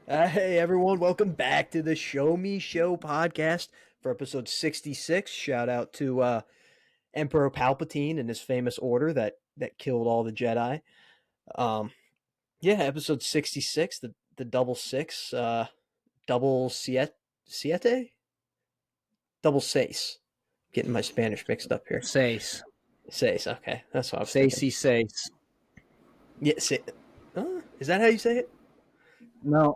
Hey everyone, welcome back to the Show Me Show podcast for episode 66. Shout out to Emperor Palpatine and his famous order that killed all the Jedi. Um, yeah, episode 66, the double six, double siete, double seis. Getting my Spanish mixed up here. Seis. Seis, okay, that's what I was thinking. Seisy seis. Yeah, is that how you say it? No,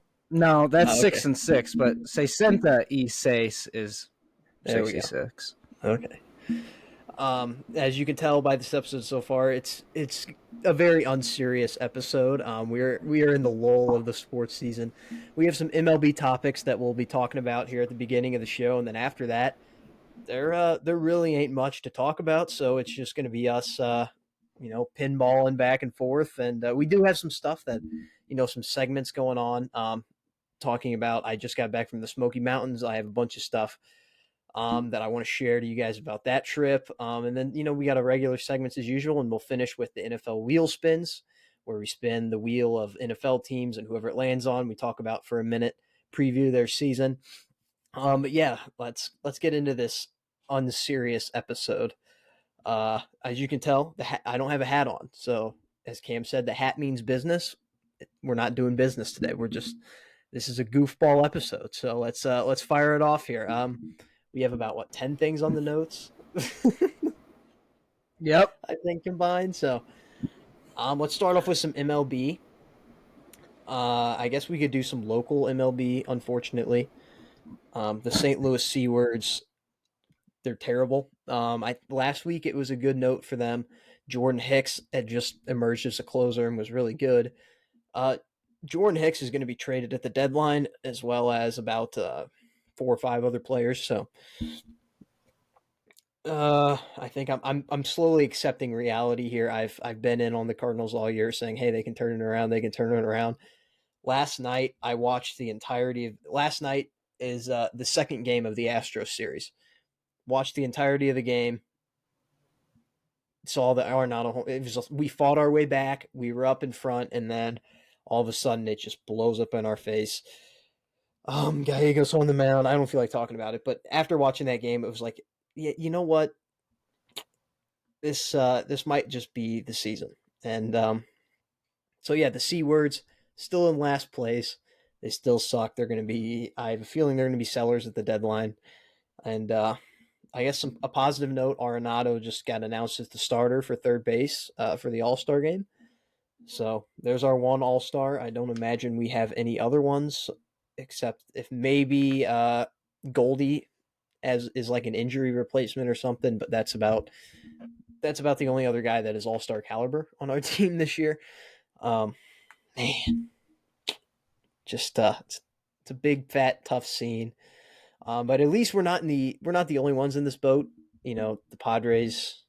that's Oh, okay, 6 and 6, but sesenta y seis is there we go. 66. Okay. As you can tell by this episode so far, it's a very unserious episode. We are in the lull of the sports season. We have some MLB topics that we'll be talking about here at the beginning of the show, and then after that, there really ain't much to talk about. So it's just going to be us, pinballing back and forth. And we do have some stuff that, some segments going on. Talking about, I just got back from the Smoky Mountains. I have a bunch of stuff that I want to share to you guys about that trip. And then, we got our regular segments as usual, and we'll finish with the NFL wheel spins, where we spin the wheel of NFL teams and whoever it lands on, we talk about for a minute, preview their season. But yeah, let's get into this unserious episode. As you can tell, I don't have a hat on. So as Cam said, the hat means business. We're not doing business today. This is a goofball episode. So let's fire it off here. We have about 10 things on the notes. Yep. I think combined. So let's start off with some MLB. I guess we could do some local MLB, unfortunately. The St. Louis Seawards, they're terrible. Last week it was a good note for them. Jordan Hicks had just emerged as a closer and was really good. Jordan Hicks is going to be traded at the deadline, as well as about 4 or 5 other players. So I think I'm slowly accepting reality here. I've been in on the Cardinals all year, saying, "Hey, they can turn it around. They can turn it around." Last night, I watched the entirety of. Last night is the second game of the Astros series. Watched the entirety of the game. Saw the Arenado. It was we fought our way back. We were up in front, and then all of a sudden, it just blows up in our face. Gallegos on the mound. I don't feel like talking about it, but after watching that game, it was like, yeah, you know what? This might just be the season. And so yeah, the C words still in last place. They still suck. They're going to be. I have a feeling they're going to be sellers at the deadline. And I guess a positive note: Arenado just got announced as the starter for third base for the All-Star game. So there's our one All-Star. I don't imagine we have any other ones, except if maybe Goldie is like an injury replacement or something. But that's about the only other guy that is All-Star caliber on our team this year. Man, just it's a big, fat, tough scene. But at least we're not the only ones in this boat. The Padres,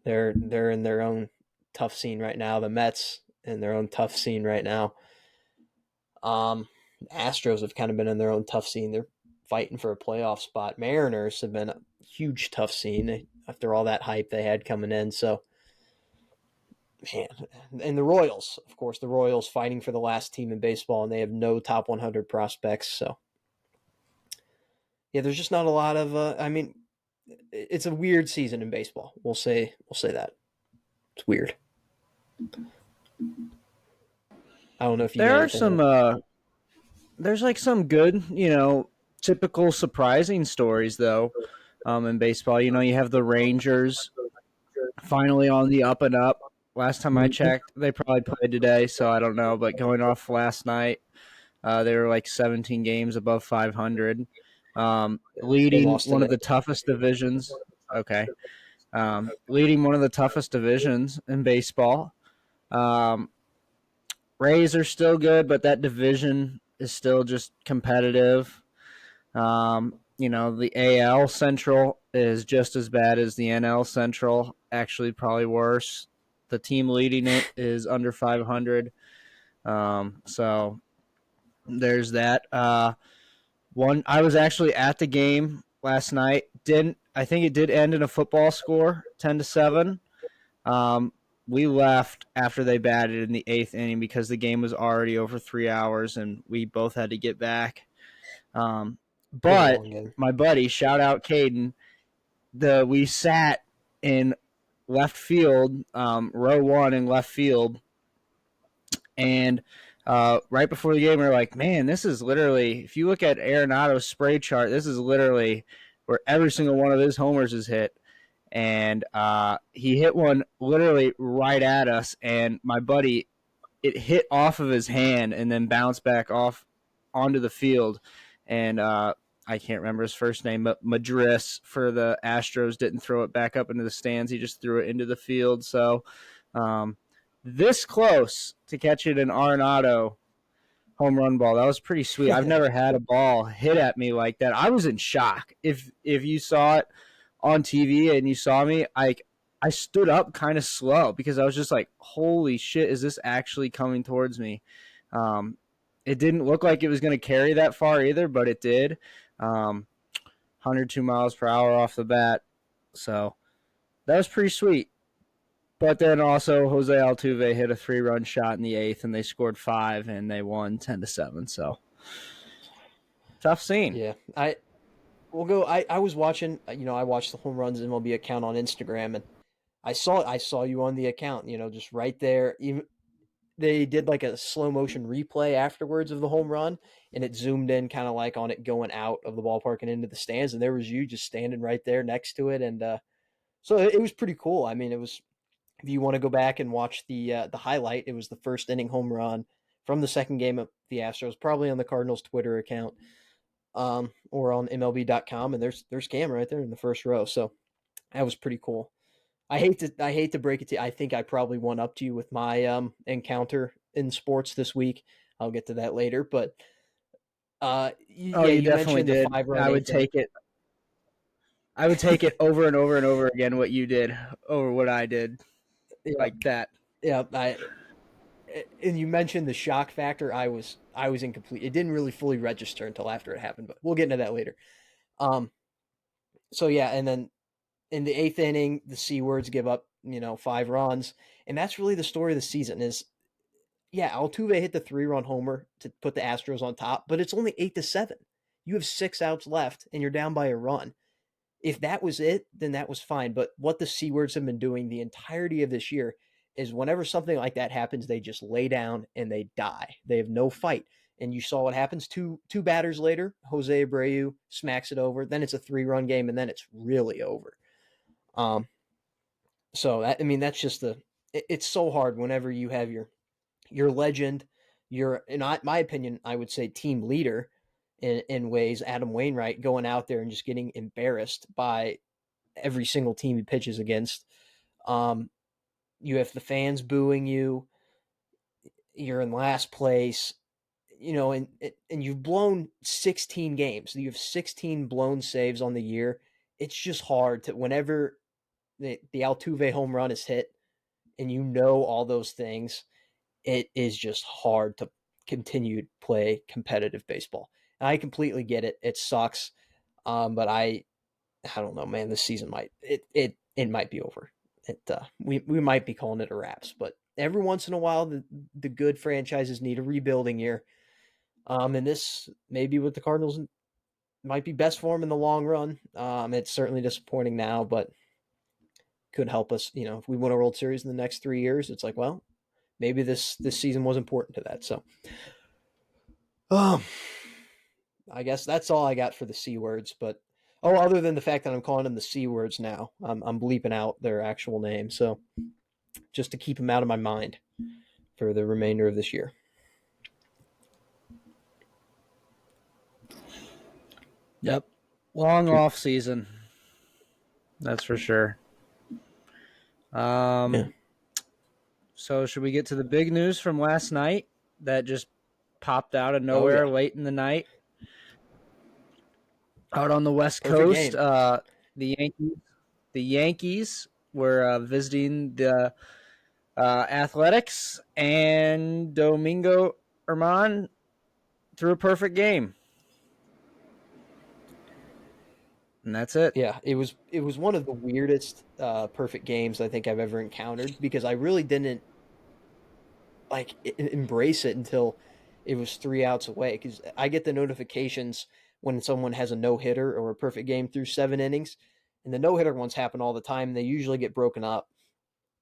they're in their own tough scene right now. The Mets in their own tough scene right now. Astros have kind of been in their own tough scene. They're fighting for a playoff spot. Mariners have been a huge tough scene after all that hype they had coming in. So, man, and the Royals, of course, the Royals fighting for the last team in baseball, and they have no top 100 prospects. So, yeah, there's just not a lot of. It's a weird season in baseball. We'll say that it's weird. I don't know if you There got are anything. there's like some good, typical surprising stories though. In baseball, you have the Rangers finally on the up and up. Last time I checked, they probably played today, so I don't know. But going off last night, they were like 17 games above 500, They leading lost one of today. the toughest divisions. Okay, leading one of the toughest divisions in baseball. Um, Rays are still good, but that division is still just competitive. The AL Central is just as bad as the NL Central, actually, probably worse. The team leading it is under 500. So there's that. I was actually at the game last night. I think it did end in a football score, 10-7. we left after they batted in the 8th inning because the game was already over 3 hours and we both had to get back. Was a But long game. my buddy, shout out Caden, we sat in left field, row 1 in left field, and right before the game, we were like, man, this is literally, if you look at Arenado's spray chart, this is literally where every single one of his homers is hit. And he hit one literally right at us, and my buddy, it hit off of his hand and then bounced back off onto the field. And I can't remember his first name, but Madris for the Astros didn't throw it back up into the stands. He just threw it into the field. So this close to catching an Arenado home run ball. That was pretty sweet. I've never had a ball hit at me like that. I was in shock. If you saw it on TV and you saw me, I stood up kind of slow because I was just like, holy shit, is this actually coming towards me? It didn't look like it was going to carry that far either, but it did. 102 miles per hour off the bat. So that was pretty sweet. But then also Jose Altuve hit a 3-run shot in the 8th, and they scored 5, and they won 10-7. So tough scene. Yeah, I was watching. I watched the Home Runs MLB account on Instagram, and I saw you on the account. Just right there. Even they did like a slow motion replay afterwards of the home run, and it zoomed in kind of like on it going out of the ballpark and into the stands, and there was you just standing right there next to it, and so it was pretty cool. I mean, it was. If you want to go back and watch the highlight, it was the first inning home run from the second game of the Astros, probably on the Cardinals Twitter account, or on MLB.com, and there's Cam right there in the first row. So that was pretty cool. I hate to break it to you. I think I probably won up to you with my encounter in sports this week. I'll get to that later, but You you definitely mentioned the did. 5-run I would eighth inning. take it. I would take it over and over and over again what you did over what I did, Yeah, like that. yeah. And you mentioned the shock factor. I was incomplete. It didn't really fully register until after it happened, but we'll get into that later. So yeah, and then in the 8th inning, the C words give up 5 runs, and that's really the story of the season. Is Altuve hit the 3-run homer to put the Astros on top, but it's only 8-7. You have 6 outs left, and you're down by a run. If that was it, then that was fine. But what the C words have been doing the entirety of this year is whenever something like that happens, they just lay down and they die. They have no fight. And you saw what happens two batters later. Jose Abreu smacks it over. Then it's a 3-run game, and then it's really over. So that's just it's so hard whenever you have your legend, in my opinion, I would say team leader in ways, Adam Wainwright, going out there and just getting embarrassed by every single team he pitches against. You have the fans booing you. You're in last place, and you've blown 16 games. You have 16 blown saves on the year. It's just hard to, whenever the Altuve home run is hit and all those things, it is just hard to continue to play competitive baseball. And I completely get it. It sucks. But I don't know, man. This season it might be over. We might be calling it a wraps, but every once in a while, the good franchises need a rebuilding year. And this maybe with the Cardinals might be best for them in the long run. It's certainly disappointing now, but could help us. If we win a World Series in the next 3 years, it's like, well, maybe this season was important to that. So, I guess that's all I got for the C words. But other than the fact that I'm calling them the C words now, I'm bleeping out their actual name. So just to keep them out of my mind for the remainder of this year. Yep. Long off season. That's for sure. Yeah. So should we get to the big news from last night that just popped out of nowhere late in the night? Out on the West Coast, the Yankees were visiting the Athletics, and Domingo Germán threw a perfect game. and that's it. Yeah, it was one of the weirdest perfect games I think I've ever encountered because I really didn't like embrace it until it was 3 outs away because I get the notifications when someone has a no hitter or a perfect game through 7 innings, and the no hitter ones happen all the time. They usually get broken up.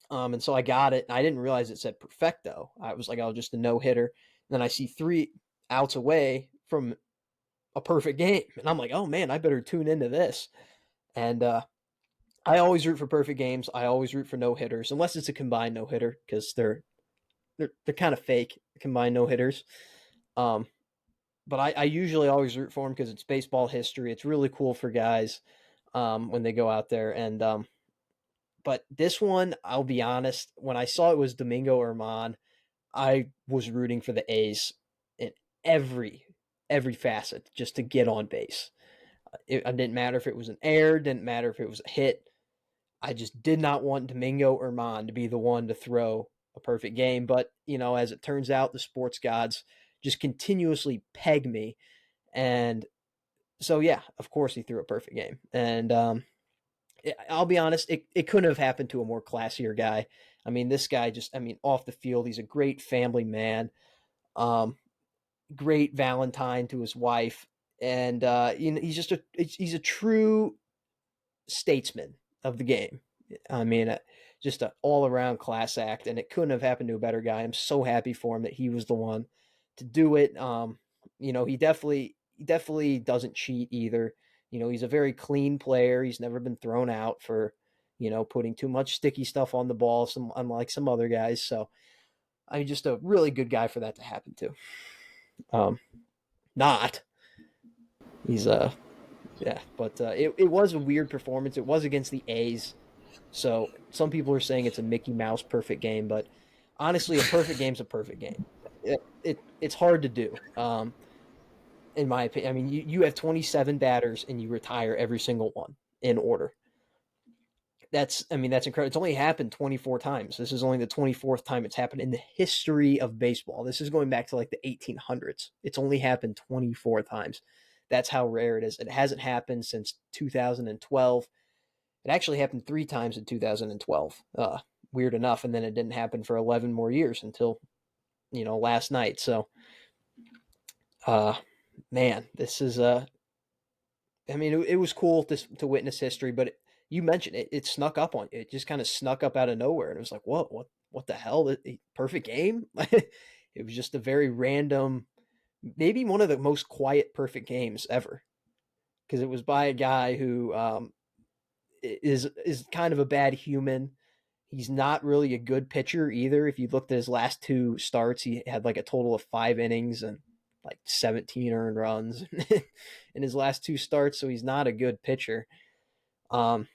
And so I got it, and I didn't realize it said perfecto. I was like, "Oh, just a no hitter." Then I see 3 outs away from a perfect game, and I'm like, "Oh man, I better tune into this." And I always root for perfect games. I always root for no hitters, unless it's a combined no hitter because they're kind of fake combined no hitters. Um, but I usually always root for them because it's baseball history. It's really cool for guys when they go out there. And but this one, I'll be honest, when I saw it was Domingo Herman, I was rooting for the A's in every every facet just to get on base. It didn't matter if it was an error, didn't matter if it was a hit. I just did not want Domingo Herman to be the one to throw a perfect game. But, as it turns out, the sports gods just continuously peg me. And so, yeah, of course he threw a perfect game. And I'll be honest, it couldn't have happened to a more classier guy. I mean, this guy just, I mean, off the field, he's a great family man, um, great Valentine to his wife. And, he's a true statesman of the game. I mean, just an all around class act, and it couldn't have happened to a better guy. I'm so happy for him that he was the one to do it. He definitely doesn't cheat either. He's a very clean player. He's never been thrown out for putting too much sticky stuff on the ball. Unlike some other guys. So I'm just a really good guy for that to happen to. Um, not he's Yeah, but it was a weird performance. It was against the A's. So some people are saying it's a Mickey Mouse perfect game, but honestly, a perfect game's a perfect game. It's hard to do, in my opinion. I mean, you have 27 batters and you retire every single one in order. That's incredible. It's only happened 24 times. This is only the 24th time it's happened in the history of baseball. This is going back to like the 1800s. It's only happened 24 times. That's how rare it is. It hasn't happened since 2012. It actually happened 3 times in 2012. Weird enough, and then it didn't happen for 11 more years until last night. So, uh, man, this is I mean, it was cool to witness history, but you mentioned it. It snuck up on you. It just kind of snuck up out of nowhere, and it was like, whoa, what the hell? Perfect game. It was just a very random, maybe one of the most quiet perfect games ever, because it was by a guy who is kind of a bad human. He's not really a good pitcher either. If you looked at his last 2 starts, he had like a total of 5 innings and like 17 earned runs in his last 2 starts. So he's not a good pitcher. Um,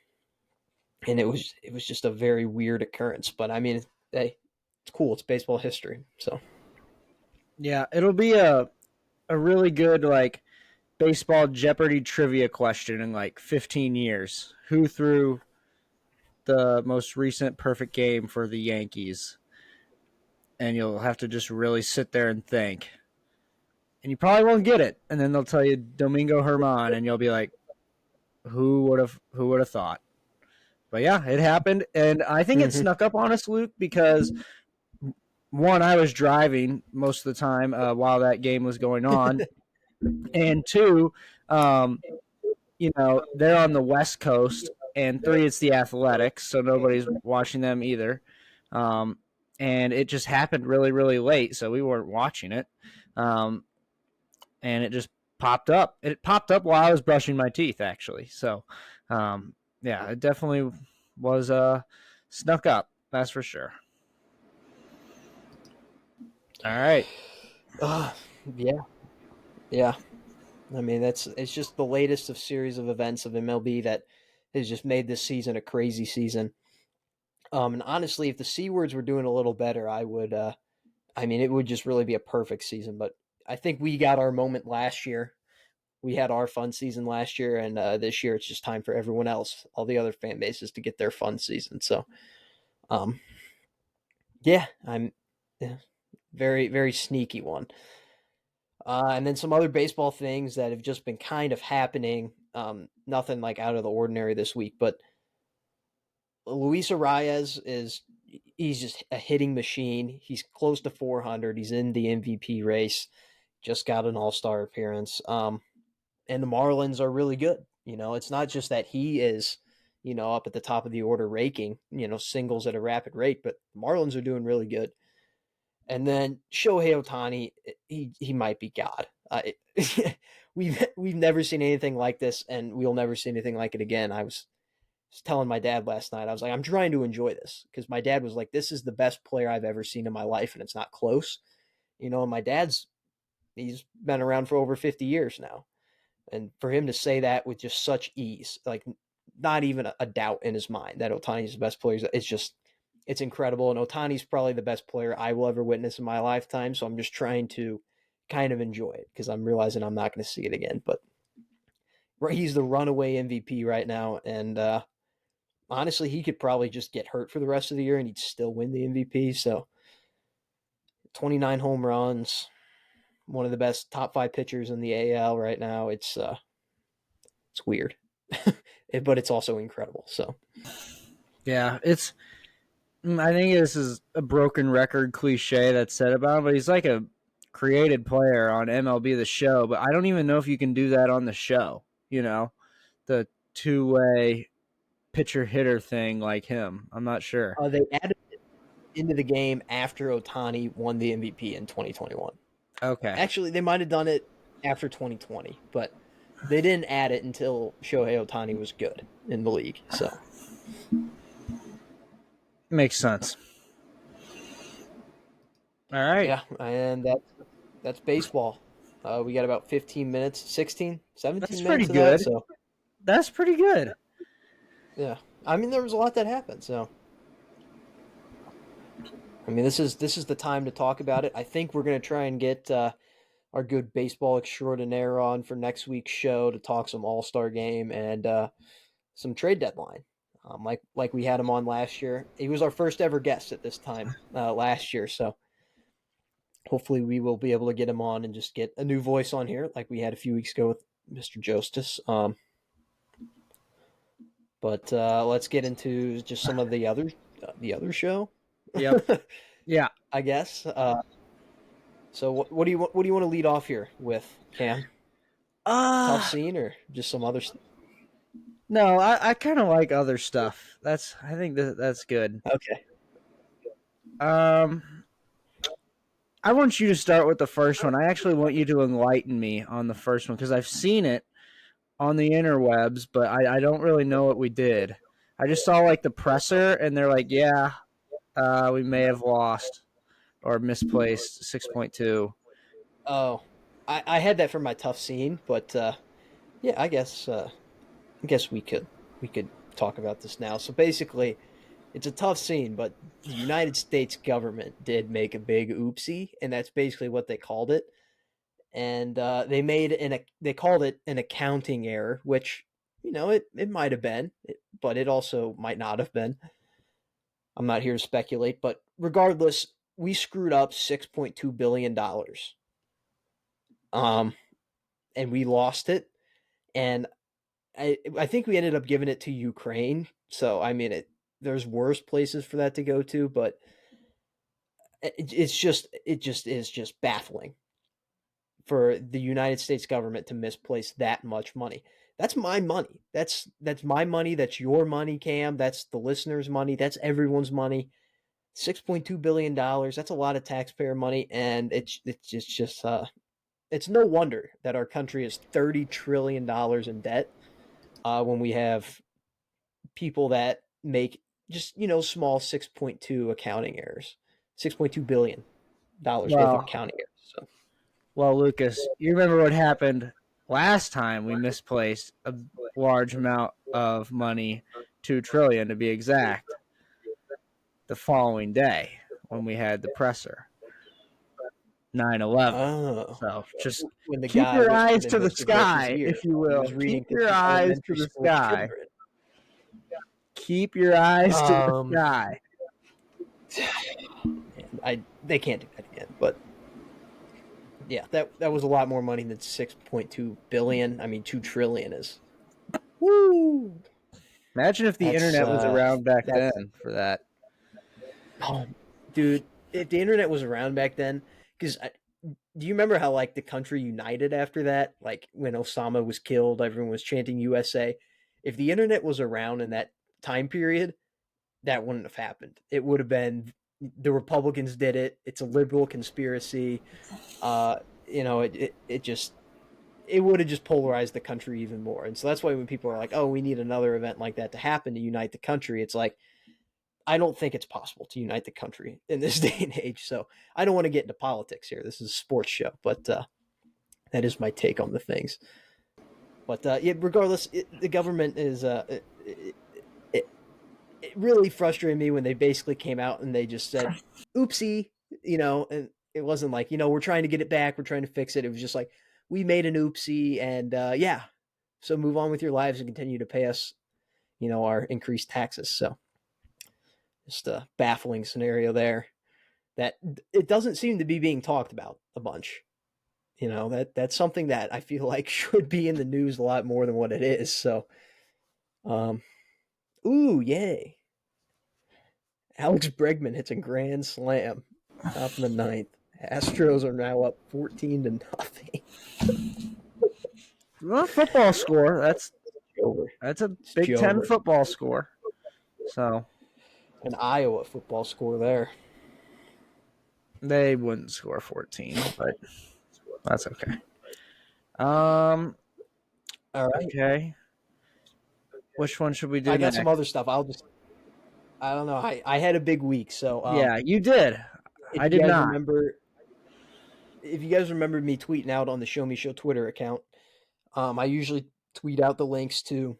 and it was just a very weird occurrence. But I mean, hey, it's cool. It's baseball history. So Yeah, it'll be a really good like baseball Jeopardy trivia question in like 15 years. Who threw the most recent perfect game for the Yankees? And you'll have to just really sit there and think. And you probably won't get it. And then they'll tell you Domingo Herman, and you'll be like, who would have thought? But yeah, it happened, and I think it mm-hmm. snuck up on us, Luke, because one, I was driving most of the time while that game was going on, and two, um, they're on the West Coast, and three, it's the Athletics, so nobody's watching them either. Um, and it just happened really, really late, so we weren't watching it. Um, and it just popped up. It popped up while I was brushing my teeth, actually. So, yeah, it definitely was snuck up. That's for sure. All right. uh, yeah, yeah. I mean, it's just the latest of series of events of MLB that has just made this season a crazy season. And honestly, if the C words were doing a little better, I would. I mean, it would just really be a perfect season. But I think we got our moment last year. We had our fun season last year, and this year it's just time for everyone else, all the other fan bases, to get their fun season. So, um, yeah, I'm yeah, very very sneaky one. And then some other baseball things that have just been kind of happening. Nothing like out of the ordinary this week, but Luis Arias he's just a hitting machine. He's close to 400. He's in the MVP race. Just got an All-Star appearance. And the Marlins are really good. It's not just that he is, up at the top of the order raking, singles at a rapid rate, but the Marlins are doing really good. And then Shohei Ohtani, he might be God. We've never seen anything like this, and we'll never see anything like it again. I was telling my dad last night, I was like, I'm trying to enjoy this because my dad was like, this is the best player I've ever seen in my life, and it's not close. And my he's been around for over 50 years now. And for him to say that with just such ease, like not even a doubt in his mind that Otani's the best player, it's incredible. And Otani's probably the best player I will ever witness in my lifetime. So I'm just trying to kind of enjoy it because I'm realizing I'm not going to see it again. But he's the runaway MVP right now. And honestly, he could probably just get hurt for the rest of the year and he'd still win the MVP. So 29 home runs, one of the best top 5 pitchers in the AL right now. It's weird, but it's also incredible. So Yeah, I think this is a broken record cliche that's said about him, but he's like a created player on MLB The Show. But I don't even know if you can do that on the show. The two-way pitcher hitter thing like him. I'm not sure. they added it into the game after Otani won the MVP in 2021. Okay. Actually, they might have done it after 2020, but they didn't add it until Shohei Ohtani was good in the league. So Makes sense. All right. yeah, and that's baseball. We got about 15 minutes, 16, 17 That's minutes pretty of good. that. So That's pretty good. yeah, I mean there was a lot that happened. So I mean this is the time to talk about it. I think we're gonna try and get our good baseball extraordinaire on for next week's show to talk some All-Star game and some trade deadline. Like we had him on last year. He was our first ever guest at this time last year, so hopefully we will be able to get him on and just get a new voice on here like we had a few weeks ago with Mr. Justice. But let's get into just some of the other show. Yep. Yeah. I guess. So what do you want to lead off here with, Cam? Tough scene or just some other stuff? No, I kind of like other stuff. I think that's good. Okay. I want you to start with the first one. I actually want you to enlighten me on the first one because I've seen it on the interwebs, but I don't really know what we did. I just saw like the presser, and they're like, "Yeah, we may have lost or misplaced 6.2." Oh, I had that for my tough scene, but yeah, I guess we could talk about this now. So basically, it's a tough scene, but the United States government did make a big oopsie, and that's basically what they called it. And they called it an accounting error, which it might have been, but it also might not have been. I'm not here to speculate, but regardless, we screwed up $6.2 billion, and we lost it. And I think we ended up giving it to Ukraine. So I mean, there's worse places for that to go to, but it just is just baffling for the United States government to misplace that much money. That's my money. That's my money. That's your money, Cam. That's the listeners' money. That's everyone's money. $6.2 billion. That's a lot of taxpayer money, and it's no wonder that our country is $30 trillion in debt when we have people that make just small 6.2 accounting errors, $6.2 billion worth of Well, accounting errors. So well, Lucas, you remember what happened last time we misplaced a large amount of money, 2 trillion to be exact, the following day when we had the presser. 9/11. oh, So just when the keep guy your went eyes in to the Mr. Bush's sky, ear, if you he will. was reading Keep to your the eyes to elementary the school sky. children. Keep your eyes to the Um, sky. they can't do that again, but Yeah, that was a lot more money than 6.2 billion. I mean, 2 trillion is. Woo! Imagine if the That's internet was around back that's then for that. oh, dude, if the internet was around back then, because do you remember how like the country united after that? Like when Osama was killed, everyone was chanting USA. If the internet was around in that time period, that wouldn't have happened. It would have been the Republicans did it. It's a liberal conspiracy. It just it would have just polarized the country even more. And so that's why when people are like, "Oh, we need another event like that to happen to unite the country," it's like I don't think it's possible to unite the country in this day and age. So I don't want to get into politics here. This is a sports show, but that is my take on the things. But yeah, regardless, the government is it, it really frustrated me when they basically came out and they just said, "Oopsie," and it wasn't like we're trying to get it back, we're trying to fix it. It was just like we made an oopsie, and yeah, so move on with your lives and continue to pay us, our increased taxes. So just a baffling scenario there that it doesn't seem to be being talked about a bunch. That's something that I feel like should be in the news a lot more than what it is. So, um, ooh, yay! Alex Bregman hits a grand slam, top of the ninth. Astros are now up 14-0. Well, football score. Over. That's a It's Big Ten Jover. football score. So An Iowa football score there. they wouldn't score 14, but that's okay. Um. All right. Okay. Which one should we do I got next? some other stuff. I don't know. I had a big week. So, Yeah, you did. if I you did guys not. remember, if you guys remember me tweeting out on the Show Me Show Twitter account, I usually tweet out the links to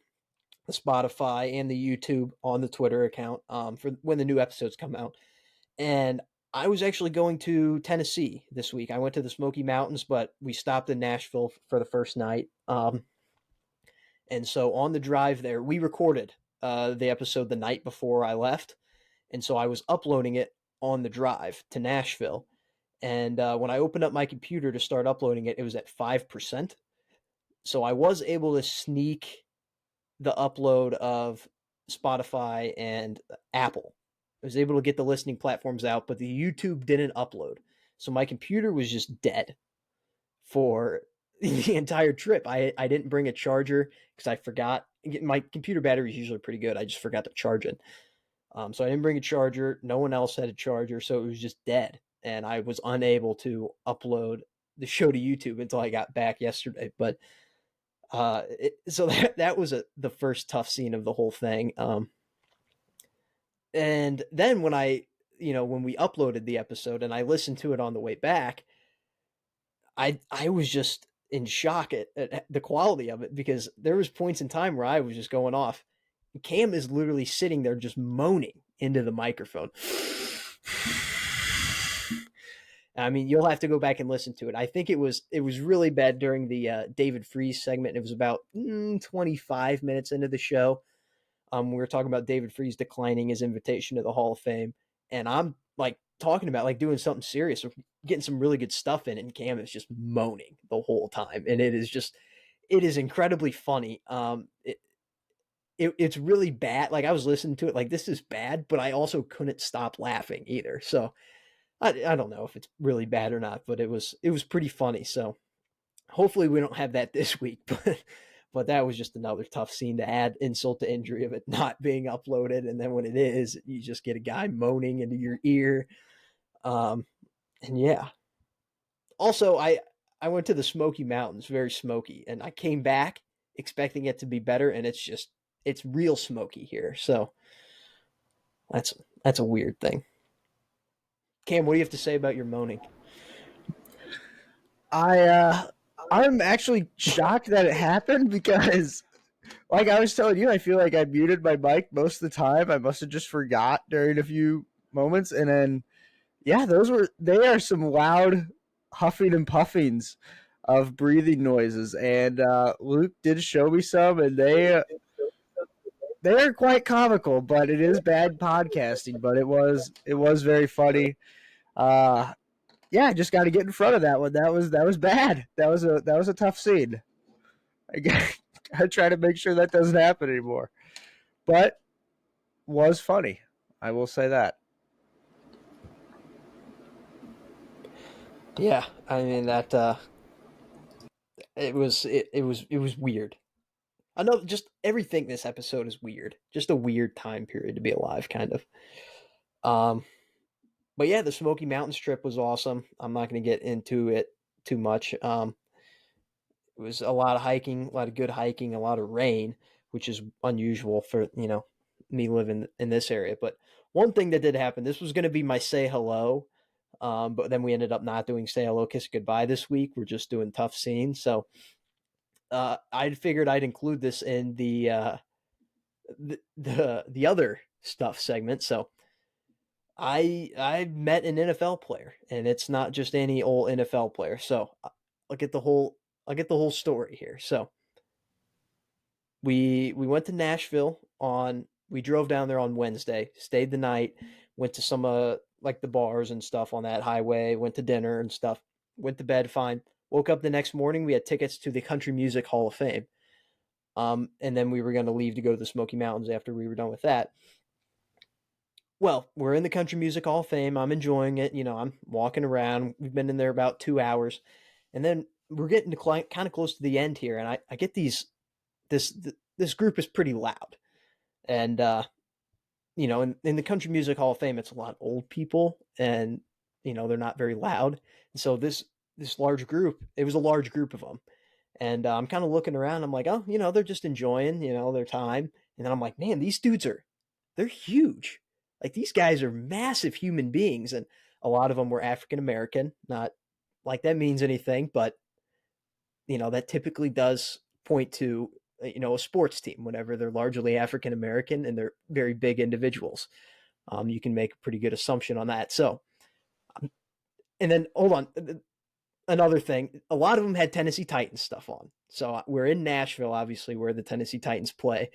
the Spotify and the YouTube on the Twitter account for when the new episodes come out. And I was actually going to Tennessee this week. I went to the Smoky Mountains, but we stopped in Nashville for the first night. And so on the drive there, we recorded the episode the night before I left. And so I was uploading it on the drive to Nashville. And when I opened up my computer to start uploading it, it was at 5%. So I was able to sneak the upload of Spotify and Apple. I was able to get the listening platforms out, but the YouTube didn't upload. So my computer was just dead for the entire trip. I didn't bring a charger because I forgot. My computer battery is usually pretty good. I just forgot to charge it. So I didn't bring a charger. No one else had a charger, so it was just dead. And I was unable to upload the show to YouTube until I got back yesterday. But so that was the first tough scene of the whole thing. And then when we uploaded the episode and I listened to it on the way back, I was just in shock at the quality of it because there was points in time where I was just going off. Cam is literally sitting there just moaning into the microphone. I mean, you'll have to go back and listen to it. I think it was really bad during the David Freese segment. It was about 25 minutes into the show. We were talking about David Freese declining his invitation to the Hall of Fame, and I'm like talking about like doing something serious, getting some really good stuff in, and Cam is just moaning the whole time, and it is incredibly funny. It's really bad. Like I was listening to it, like this is bad, but I also couldn't stop laughing either. So I don't know if it's really bad or not, but it was pretty funny. So hopefully we don't have that this week, but that was just another tough scene to add insult to injury of it not being uploaded, and then when it is, you just get a guy moaning into your ear. And yeah. Also, I went to the Smoky Mountains, very smoky, and I came back expecting it to be better, and it's real smoky here. So that's a weird thing. Cam, what do you have to say about your moaning? I'm actually shocked that it happened because, like I was telling you, I feel like I muted my mic most of the time. I must have just forgot during a few moments, and then yeah, they are some loud huffing and puffings of breathing noises, and Luke did show me some, and they are quite comical, but it is bad podcasting. But it was very funny. Uh, Yeah, I just got to get in front of that one. That was bad. That was a tough scene. I try to make sure that doesn't happen anymore. But was funny. I will say that. Yeah, I mean that it was weird. I know just everything this episode is weird. Just a weird time period to be alive, kind of. Um, but yeah, the Smoky Mountains trip was awesome. I'm not going to get into it too much. It was a lot of hiking, a lot of good hiking, a lot of rain, which is unusual for me living in this area. But one thing that did happen, this was going to be my say hello, but then we ended up not doing say hello, kiss goodbye this week. We're just doing tough scenes. So I figured I'd include this in the other stuff segment. So I met an NFL player, and it's not just any old NFL player. So I'll get the whole I'll get the whole story here. So we went to Nashville on we drove down there on Wednesday, stayed the night, went to some like the bars and stuff on that highway, went to dinner and stuff, went to bed fine. Woke up the next morning, we had tickets to the Country Music Hall of Fame. And then we were going to leave to go to the Smoky Mountains after we were done with that. Well, we're in the Country Music Hall of Fame. I'm enjoying it. I'm walking around. We've been in there about 2 hours. And then we're getting to kind of close to the end here. And I get this group is pretty loud. And, in the Country Music Hall of Fame, it's a lot of old people and, they're not very loud. And so this large group, it was a large group of them. And I'm kind of looking around. I'm like, oh, they're just enjoying, their time. And then I'm like, man, these dudes they're huge. Like these guys are massive human beings. And a lot of them were African American. Not like that means anything, but, that typically does point to, a sports team whenever they're largely African American and they're very big individuals. You can make a pretty good assumption on that. So, and then hold on another thing, a lot of them had Tennessee Titans stuff on. So we're in Nashville, obviously, where the Tennessee Titans play.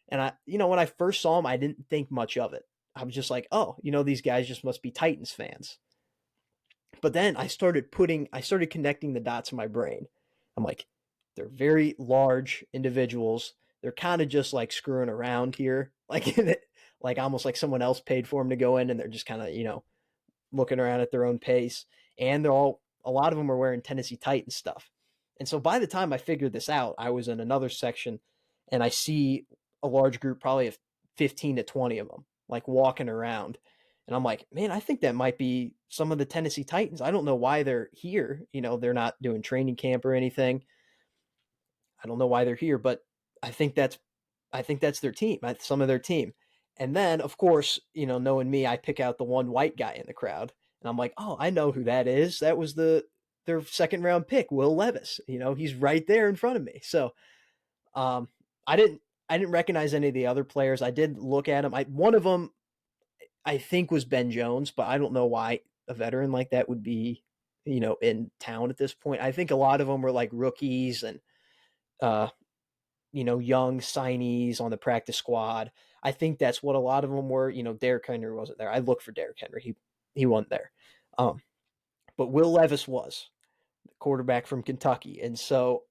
And when I first saw them, I didn't think much of it. I was just like, oh, these guys just must be Titans fans. But then I started connecting the dots in my brain. I'm like, they're very large individuals. They're kind of just like screwing around here, like almost like someone else paid for them to go in, and they're just kind of looking around at their own pace. And a lot of them are wearing Tennessee Titans stuff. And so by the time I figured this out, I was in another section and I see a large group, probably of 15 to 20 of them, like walking around. And I'm like, man, I think that might be some of the Tennessee Titans. I don't know why they're here. They're not doing training camp or anything. I don't know why they're here, but I think that's their team, some of their team. And then, of course, knowing me, I pick out the one white guy in the crowd, and I'm like, oh, I know who that is. That was their second round pick, Will Levis. He's right there in front of me. So, um, I didn't recognize any of the other players. I did look at them. One of them, I think, was Ben Jones, but I don't know why a veteran like that would be, in town at this point. I think a lot of them were like rookies and, young signees on the practice squad. I think that's what a lot of them were. Derrick Henry wasn't there. I looked for Derrick Henry. He wasn't there. But Will Levis was the quarterback from Kentucky. And so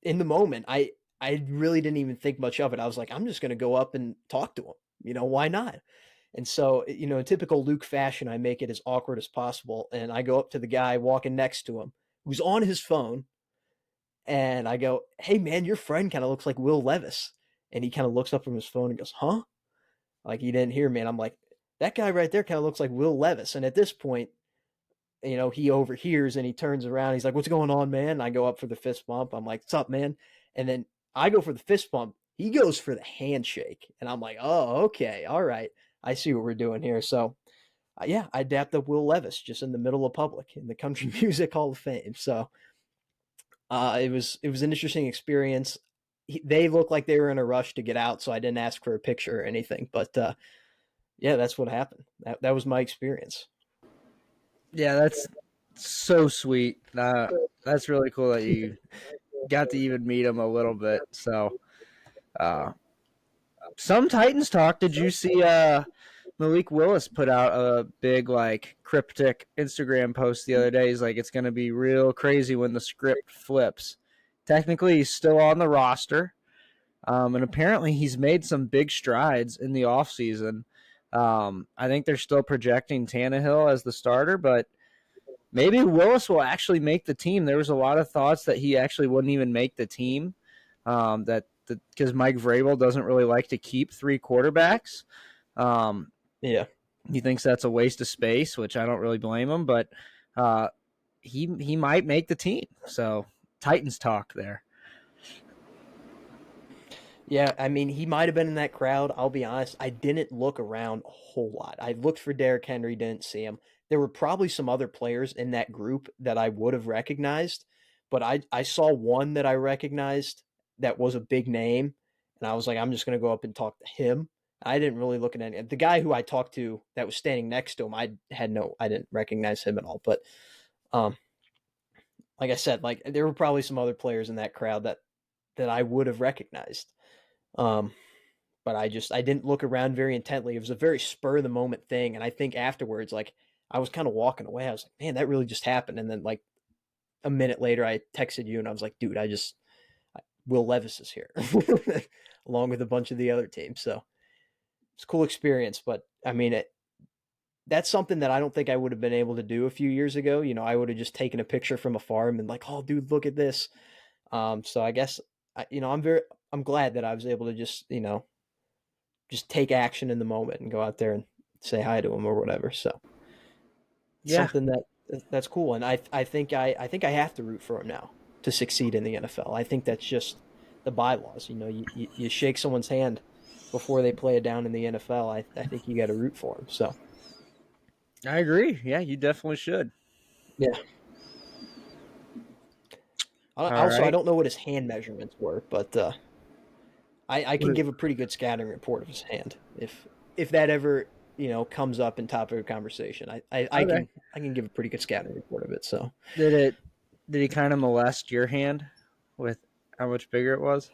in the moment, I really didn't even think much of it. I was like, I'm just going to go up and talk to him. Why not? And so, in typical Luke fashion, I make it as awkward as possible. And I go up to the guy walking next to him who's on his phone. And I go, hey, man, your friend kind of looks like Will Levis. And he kind of looks up from his phone and goes, huh? Like he didn't hear me. And I'm like, that guy right there kind of looks like Will Levis. And at this point, he overhears and he turns around. He's like, what's going on, man? And I go up for the fist bump. I'm like, what's up, man? And then I go for the fist bump. He goes for the handshake. And I'm like, oh, okay. All right. I see what we're doing here. So, yeah, I dapped up Will Levis just in the middle of public in the Country Music Hall of Fame. So, it was an interesting experience. They looked like they were in a rush to get out, so I didn't ask for a picture or anything. But yeah, that's what happened. That was my experience. Yeah, that's so sweet. That's really cool that you got to even meet him a little bit. So, some Titans talk. Did you see Malik Willis put out a big like cryptic Instagram post the other day. He's like, it's going to be real crazy when the script flips. Technically, he's still on the roster, and apparently he's made some big strides in the offseason. I think they're still projecting Tannehill as the starter, but maybe Willis will actually make the team. There was a lot of thoughts that he actually wouldn't even make the team, because Mike Vrabel doesn't really like to keep three quarterbacks. Yeah. He thinks that's a waste of space, which I don't really blame him, but he might make the team. So Titans talk there. Yeah, I mean, he might have been in that crowd. I'll be honest. I didn't look around a whole lot. I looked for Derrick Henry, didn't see him. There were probably some other players in that group that I would have recognized, but I saw one that I recognized that was a big name, and I was like, I'm just going to go up and talk to him. I didn't really look at any. The guy who I talked to that was standing next to him, I didn't recognize him at all. But um, like I said, like there were probably some other players in that crowd that I would have recognized. Um, but I didn't look around very intently. It was a very spur of the moment thing, and I think afterwards, like I was kind of walking away. I was like, man, that really just happened. And then like a minute later, I texted you and I was like, dude, Will Levis is here, along with a bunch of the other teams. So it's a cool experience. But I mean, that's something that I don't think I would have been able to do a few years ago. You know, I would have just taken a picture from afar and been like, oh, dude, look at this. So I guess I'm glad that I was able to just take action in the moment and go out there and say hi to him or whatever. So it's Yeah, something that's cool, and I think I have to root for him now to succeed in the NFL. I think that's just the bylaws. You know, you shake someone's hand before they play it down in the NFL. I think you got to root for him. So I agree. Yeah, you definitely should. yeah. All Also, I right. don't know what his hand measurements were, but I can give a pretty good scouting report of his hand if that ever comes up in topic of conversation. Okay. I can give a pretty good scouting report of it. So Did it? Did he kind of molest your hand with how much bigger it was?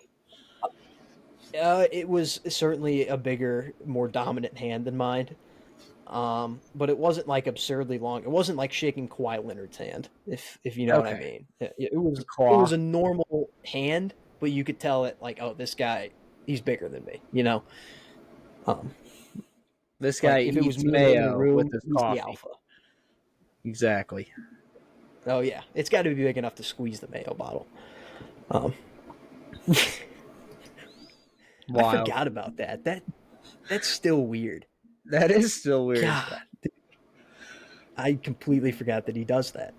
it was certainly a bigger, more dominant hand than mine. But it wasn't like absurdly long. It wasn't like shaking Kawhi Leonard's hand, if you know what I Okay. mean. The It was claw. a normal hand, but you could tell it like, oh, this guy, he's bigger than me. You know, um, This guy like if it was eats me and him in the mayo with room, his he's the coffee. alpha. Exactly. Oh yeah, it's got to be big enough to squeeze the mayo bottle. Um, I Wild. forgot about that. That's still weird. That is still weird. God, I completely forgot that he does that.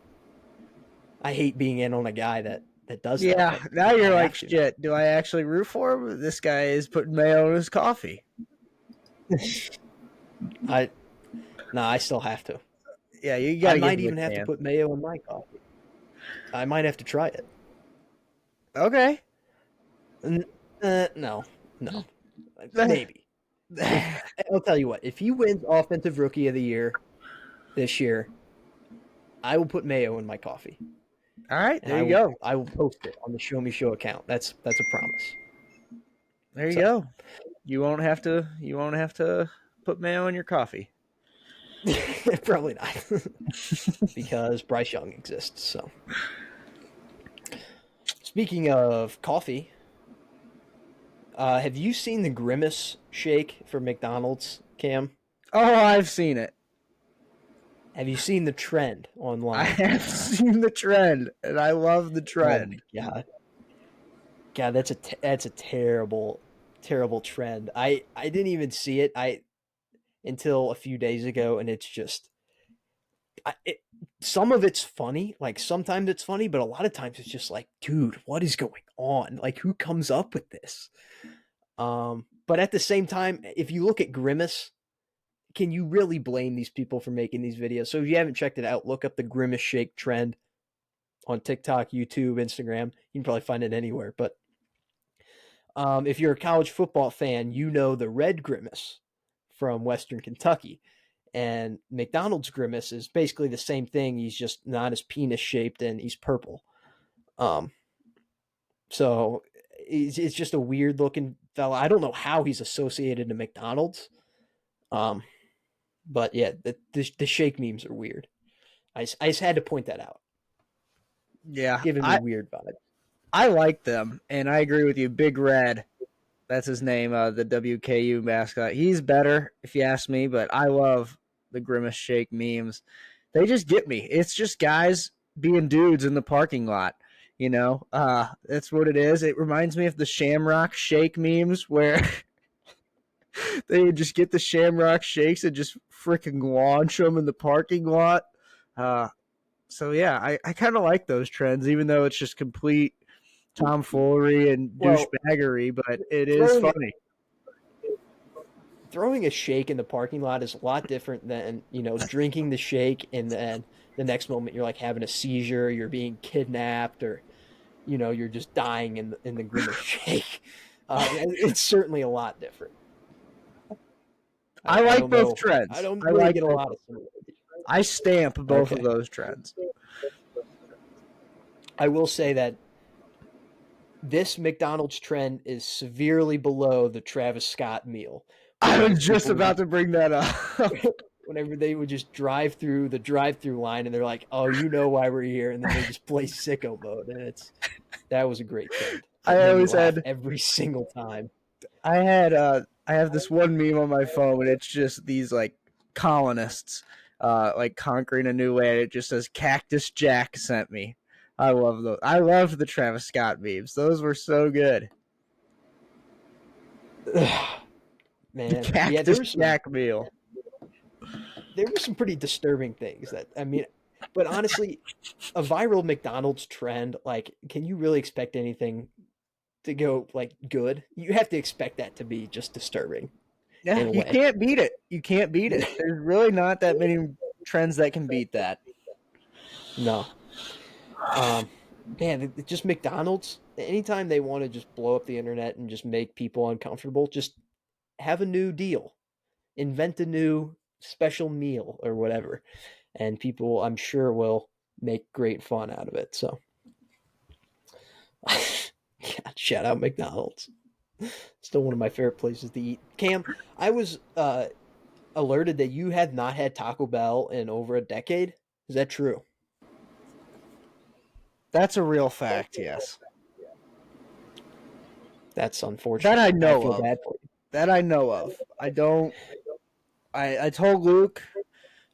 I hate being in on a guy that does that, Yeah. but Now I you're like, have to. shit. Do I actually root for him? This guy is putting mayo in his coffee. I No, I still have to. Yeah, you got I to give might him even a have to chance. put mayo in my coffee. I might have to try it. Okay. N- no, no, maybe. If I'll tell you what, if he wins Offensive Rookie of the Year this year, I will put mayo in my coffee, All right. and There you go. I will post it on the Show Me Show account. That's a promise. There you So go. You won't have to. You won't have to put mayo in your coffee. probably not, because Bryce Young exists. So speaking of coffee, have you seen the Grimace shake for McDonald's, Cam? Oh, I've seen it. Have you seen the trend I online? have seen the trend, and I love the Oh my trend. god, God, that's a terrible, terrible trend. I didn't even see it until a few days ago, and it's just some of it's funny. Like sometimes it's funny, but a lot of times it's just like, dude, what is going on? Like, who comes up with this? But at the same time, if you look at Grimace, can you really blame these people for making these videos? So if you haven't checked it out, look up the Grimace shake trend on TikTok, YouTube, Instagram. You can probably find it anywhere. But if you're a college football fan, you know the red Grimace from Western Kentucky. And McDonald's Grimace is basically the same thing. He's just not as penis shaped and he's purple. Um, so it's just a weird looking fella. I don't know how he's associated to McDonald's. Um, But yeah, the shake memes are weird. I just had to point that out. Yeah, Giving me weird vibes. I like them, and I agree with you. Big Red, that's his name, the WKU mascot. He's better, if you ask me, but I love the Grimace Shake memes. They just get me. It's just guys being dudes in the parking lot. That's what it is. It reminds me of the Shamrock Shake memes where they would just get the Shamrock Shakes and just freaking launch them in the parking lot. So yeah, I kind of like those trends, even though it's just complete tomfoolery and Well, douchebaggery, but it is throwing funny. throwing a shake in the parking lot is a lot different than drinking the shake and then the next moment you're like having a seizure, you're being kidnapped, or you're just dying in the Grimace shake. It's certainly a lot different. I I like don't both know. I trends. don't I really like get a both. lot of similarities. I stamp both of Okay. those trends. I will say that this McDonald's trend is severely below the Travis Scott meal. I Whenever was just people would about to bring that up. whenever they would just drive through the drive-through line and they're like, "Oh, you know why we're here," and then they just play sicko mode, and that was a great trend. It I made me always laugh had every single time. I have this one meme on my phone and it's just these like colonists like conquering a new land. It just says Cactus Jack sent me. I love those. I loved the Travis Scott memes. Those were so good. The Man, yeah, Cactus Jack meal. there were some pretty disturbing things that I mean, but honestly, a viral McDonald's trend, like, can you really expect anything to go like good? You have to expect that to be just disturbing Yeah, in a you way. can't beat it. You can't beat it. There's really not that many trends that can beat that. No. Um, man, just McDonald's, anytime they want to just blow up the internet and just make people uncomfortable, just have a new deal, invent a new special meal or whatever, and people, I'm sure, will make great fun out of it. So, God, shout out McDonald's. Still one of my favorite places to eat. Cam, I was alerted that you had not had Taco Bell in over a decade. Is that true? That's a real fact, yes. That's That unfortunate. I I know feel of. bad for you. That I know of. I don't I told Luke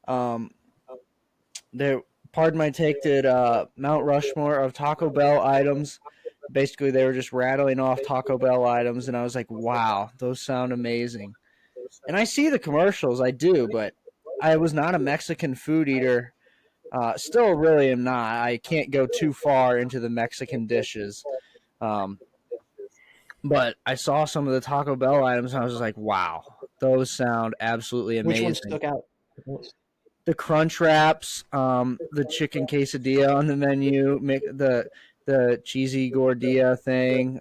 um there pardon my take did Mount Rushmore of Taco Bell items. Basically they were just rattling off Taco Bell items and I was like, "Wow, those sound amazing." And I see the commercials, I do, but I was not a Mexican food eater. Still really am not. I can't go too far into the Mexican dishes. Um, but I saw some of the Taco Bell items and I was just like, wow, those sound absolutely Which one amazing. stuck out the most? The crunch wraps, the chicken quesadilla on the menu, the cheesy gordita thing.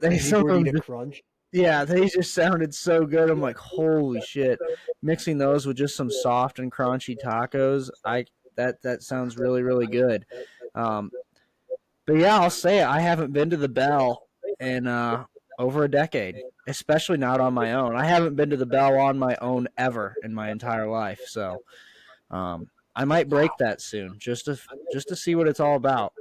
They, Cheesy some of them gordita just, crunch. yeah, they just sounded so good. I'm like, holy shit! Mixing those with just some soft and crunchy tacos, that sounds really really good. Um, but yeah, I'll say it. I haven't been to the Bell in over a decade, especially not on my own. I haven't been to the Bell on my own ever in my entire life. So I might break that soon, just to see what it's all about.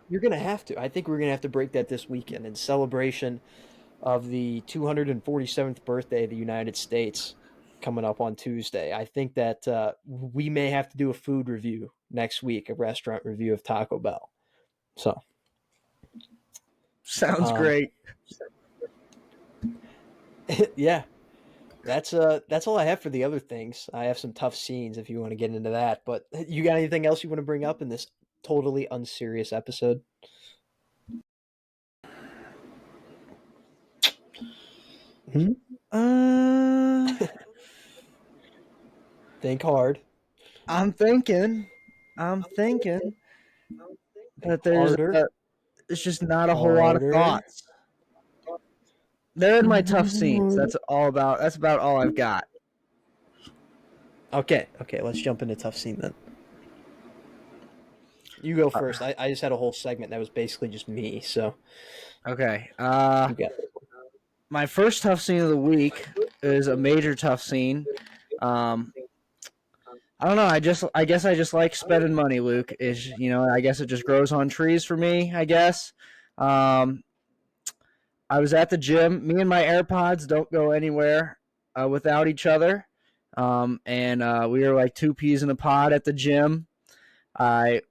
You're gonna have to. I think we're gonna have to break that this weekend in celebration of the 247th birthday of the United States coming up on Tuesday. I think that we may have to do a food review next week, a restaurant review of Taco Bell. So, Sounds um, great. yeah, that's all I have for the other things. I have some tough scenes if you want to get into that. But you got anything else you want to bring up in this totally unserious episode? Hmm? Uh, Think hard, I'm thinking, I'm thinking, but harder, there's just not a whole lot of harder. thoughts. They're in my tough scenes. That's about all I've got. Okay, okay, let's jump into tough scene then. You go first. I just had a whole segment that was basically just me, so Okay. you got My first tough scene of the week It was a major tough scene. Um, I don't know. I guess I just like spending money, Luke. I guess it just grows on trees for me, I guess. Um, I was at the gym. Me and my AirPods don't go anywhere without each other. And we were like two peas in a pod at the gym. I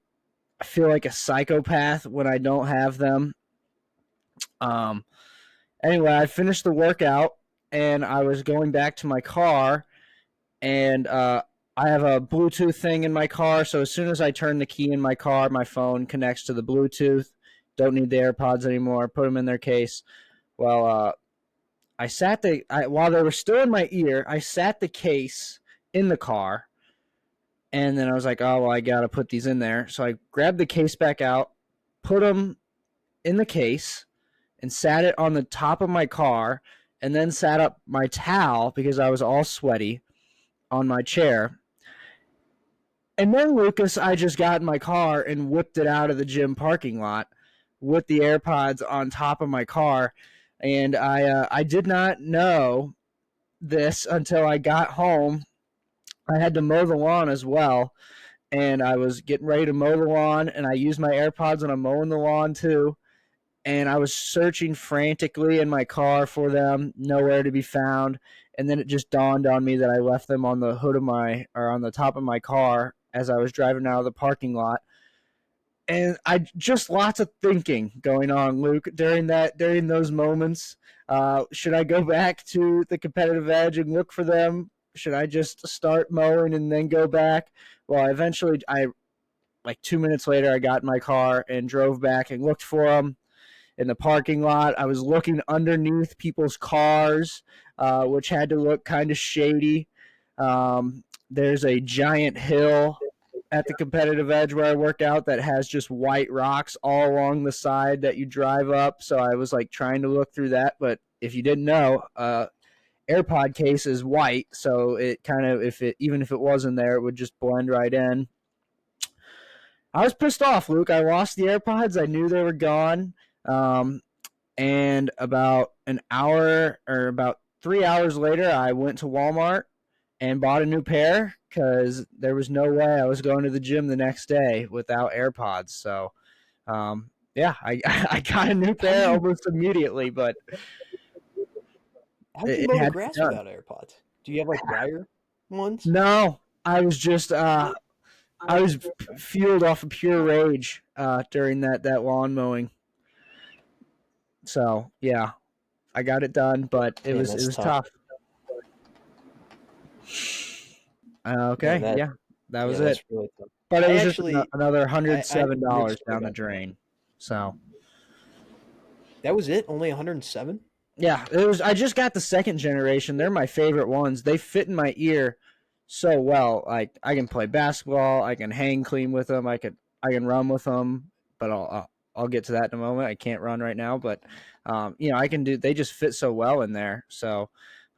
feel like a psychopath when I don't have them. Um, anyway, I finished the workout and I was going back to my car, and I have a Bluetooth thing in my car. So as soon as I turn the key in my car, my phone connects to the Bluetooth. Don't need the AirPods anymore. Put them in their case. Well, while they were still in my ear, I sat the case in the car, and then I was like, oh, well, I got to put these in there. So I grabbed the case back out, put them in the case, and sat it on the top of my car, and then sat up my towel because I was all sweaty on my chair. And then, Lucas, I just got in my car and whipped it out of the gym parking lot with the AirPods on top of my car. And I did not know this until I got home. I had to mow the lawn as well. And I was getting ready to mow the lawn, and I used my AirPods when I'm mowing the lawn too. And I was searching frantically in my car for them, nowhere to be found. And then it just dawned on me that I left them on the hood of on the top of my car as I was driving out of the parking lot. And I just lots of thinking going on, Luke, during those moments. Should I go back to the competitive edge and look for them? Should I just start mowing and then go back? Well, eventually, like 2 minutes later, I got in my car and drove back and looked for them in the parking lot. I was looking underneath people's cars, which had to look kind of shady. There's a giant hill at the competitive edge where I work out that has just white rocks all along the side that you drive up. So I was like trying to look through that. But if you didn't know, AirPod case is white. So it kind of, even if it wasn't there, it would just blend right in. I was pissed off, Luke. I lost the AirPods. I knew they were gone. And about an hour or about 3 hours later, I went to Walmart and bought a new pair because there was no way I was going to the gym the next day without AirPods. So, yeah, I got a new pair almost immediately, but How do you mow the grass without AirPods? Do you have like wire ones? No, I was just I was fueled off of pure rage during that lawn mowing. So yeah, I got it done, but it was tough. Okay, Man, that was it. Really tough. But it was actually just another $107 down the drain. So that was it. Only 107. Yeah, it was. I just got the second generation. They're my favorite ones. They fit in my ear so well. Like I can play basketball. I can hang clean with them. I can run with them. But I'll get to that in a moment. I can't run right now, but I can do. They just fit so well in there. So,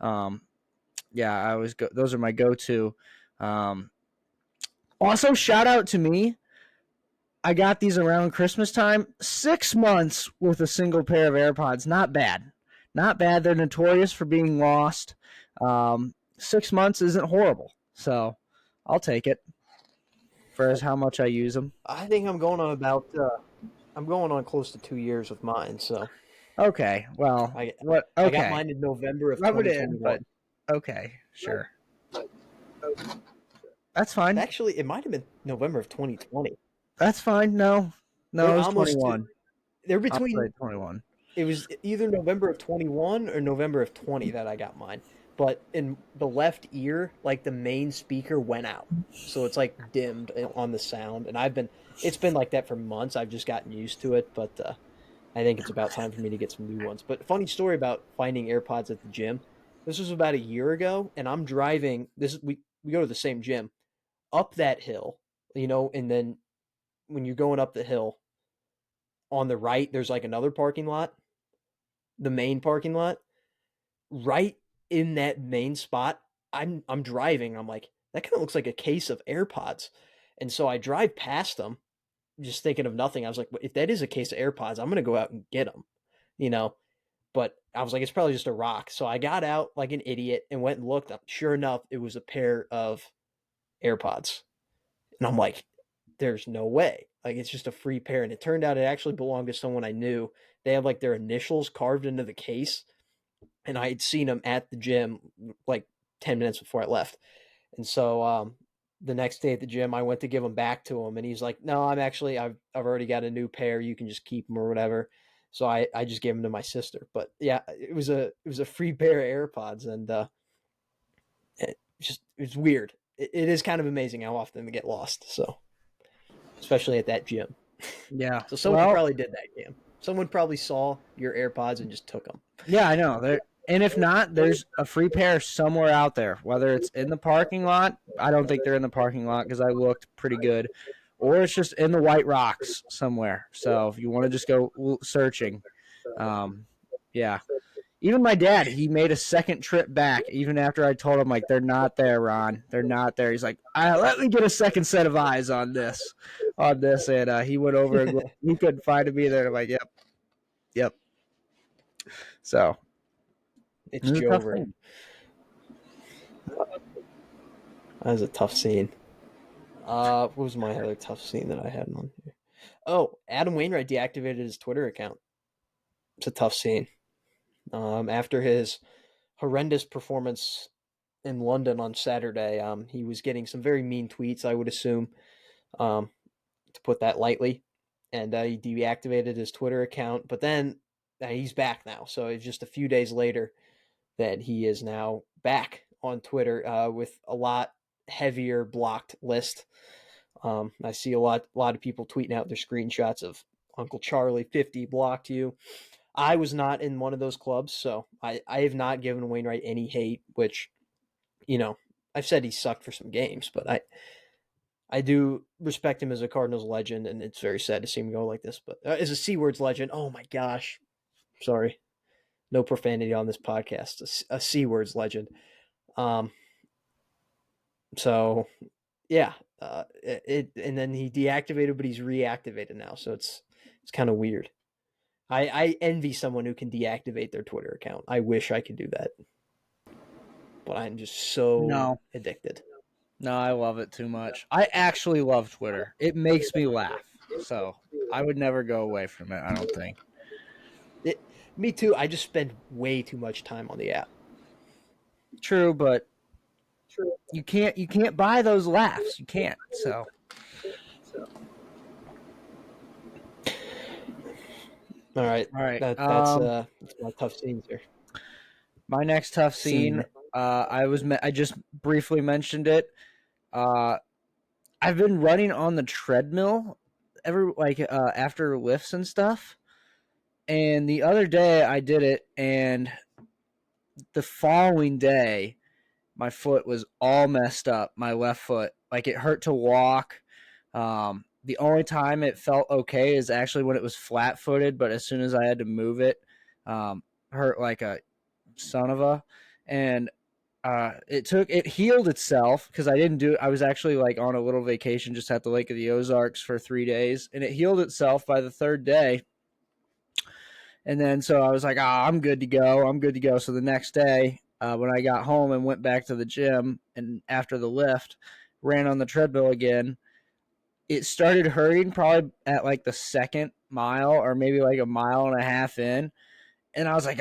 yeah, I always go. Those are my go-to. Also, shout out to me. I got these around Christmas time. 6 months with a single pair of AirPods. Not bad. Not bad. They're notorious for being lost. 6 months isn't horrible. So I'll take it for as how much I use them. I think I'm going on close to 2 years with mine. So okay, well, I got mine in November of 2021. Okay, sure. That's fine. Actually, it might have been November of 2020. That's fine. No, it was 21. They're between 21. It was either November of 21 or November of 20 that I got mine. But in the left ear, like the main speaker went out. So it's like dimmed on the sound. And it's been like that for months. I've just gotten used to it. But I think it's about time for me to get some new ones. But funny story about finding AirPods at the gym. This was about a year ago. And I'm driving. We go to the same gym. Up that hill, and then when you're going up the hill, on the right, there's like another parking lot, the main parking lot. Right in that main spot, I'm driving. I'm like, that kind of looks like a case of AirPods. And so I drive past them, just thinking of nothing. I was like, if that is a case of AirPods, I'm going to go out and get them, But I was like, it's probably just a rock. So I got out like an idiot and went and looked up. Sure enough, it was a pair of AirPods. And I'm like, there's no way. Like, it's just a free pair. And it turned out it actually belonged to someone I knew. They had like their initials carved into the case. And I had seen them at the gym like 10 minutes before I left. And so the next day at the gym, I went to give them back to him. And he's like, no, I've already got a new pair. You can just keep them or whatever. So I just gave them to my sister. But yeah, it was a free pair of AirPods. And it's weird. It is kind of amazing how often they get lost. So, especially at that gym. Yeah. So someone probably did that, Cam. Someone probably saw your AirPods and just took them. Yeah, I know. And if not, there's a free pair somewhere out there, whether it's in the parking lot. I don't think they're in the parking lot because I looked pretty good. Or it's just in the White Rocks somewhere. So if you want to just go searching, yeah. Even my dad, he made a second trip back, even after I told him, like, they're not there, Ron. They're not there. He's like, let me get a second set of eyes on this. And he went over and he couldn't find me there. I'm like, yep. So it's Jover. That was a tough scene. What was my other tough scene that I had on here? Oh, Adam Wainwright deactivated his Twitter account. It's a tough scene. After his horrendous performance in London on Saturday, he was getting some very mean tweets, I would assume, to put that lightly. And he deactivated his Twitter account. But then he's back now. So it's just a few days later that he is now back on Twitter with a lot heavier blocked list. I see a lot of people tweeting out their screenshots of Uncle Charlie 50 blocked you. I was not in one of those clubs, so I have not given Wainwright any hate, which, I've said he sucked for some games, but I do respect him as a Cardinals legend, and it's very sad to see him go like this. But as a C-Words legend, oh my gosh, sorry, no profanity on this podcast. A C-Words legend. So yeah, and then he deactivated, but he's reactivated now, so it's kind of weird. I envy someone who can deactivate their Twitter account. I wish I could do that, but I'm just so addicted. No, I love it too much. I actually love Twitter. It makes me laugh. So I would never go away from it, I don't think. Me too. I just spend way too much time on the app. True, but you can't buy those laughs. You can't. So all right. That's my tough scenes here. My next tough scene. I just briefly mentioned it. I've been running on the treadmill after lifts and stuff. And the other day I did it, and the following day my foot was all messed up. My left foot, like, it hurt to walk. The only time it felt okay is actually when it was flat-footed, but as soon as I had to move it, hurt like a son of a. And it healed itself because I was actually like on a little vacation just at the Lake of the Ozarks for 3 days, and it healed itself by the third day. And then so I was like, I'm good to go. So the next day, when I got home and went back to the gym, and after the lift, ran on the treadmill again, it started hurting probably at like the second mile or maybe like a mile and a half in. And I was like,